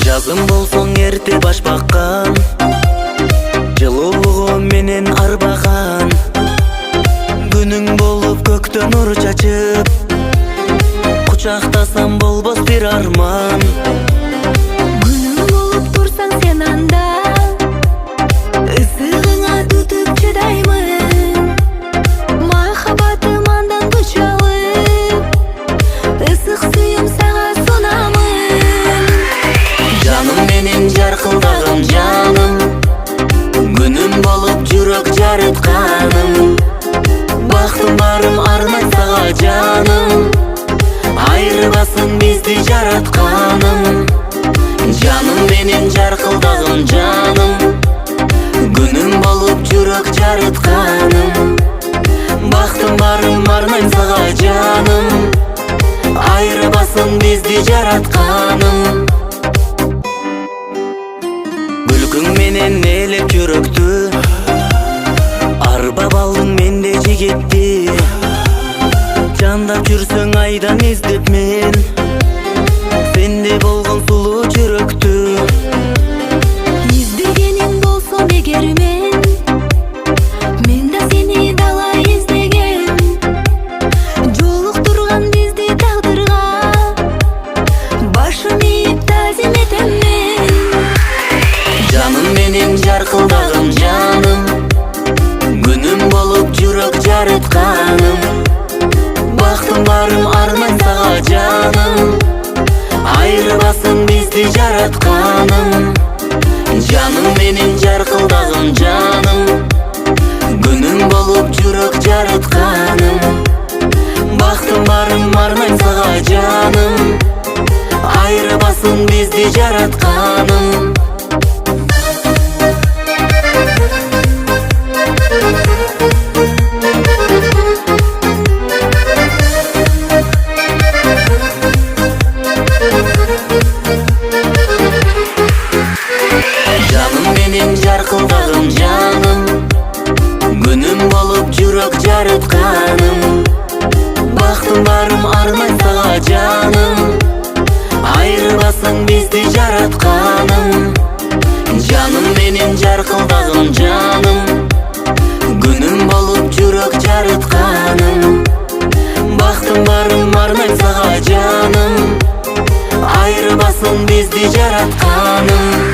Жазым болсоң эрте баш баккан, жылуулугу менен арбаган. Күнүң болуп көктө нур чачып, Кучактасам болбос бир арман. Күнүң болуп турсаң сен анда, Ысыгыңа түтүп чыдаймын. Махабатым андан күчалып, ысык сүйүм сага сунамын. Жаным менен жаркылдаган жаным, күнүм болуп жүрөк жарытканым. Бактым барым арман сага жаным, айрыбасын бизди жаратканым. Жаным менен жаркылдаган жаным, күнүм болуп жүрөк жарытканым. Бактым барым арман сага жаным, айрыбасын бизди жаратканым. Күлкүң менен элеп жүрөктү, арбап алдың менде жигитти. Жандап жүрсөң айдан издеп мен, сенде болгон сулуу жүрөктү. Издегениң болсо эгер мен да сени дала издегем. Жолуктурган бизди тагдырга, башым ийип тазим этем мен. Жаным менен жаркылдаган жаным, күнүм болуп жүрөк жарытканым. Бактым барым арман сага жаным, айрыбасын бизди жаратканым. Жаным менен жаркылдаган жаным, күнүм болуп жүрөк жарытканым. Бактым барым арман сага жаным, айрыбасын бизди жаратканым. Жаным менен жаркылдаган жаным, күнүм болуп жүрөк жарытканым. Бактым барым арман сага жаным, айрыбасын бизди жаратканым. Жаным менен жаркылдаган жаным, күнүм болуп жүрөк жарытканым. Бактым барым арман сага жаным, айрыбасын бизди жаратканым.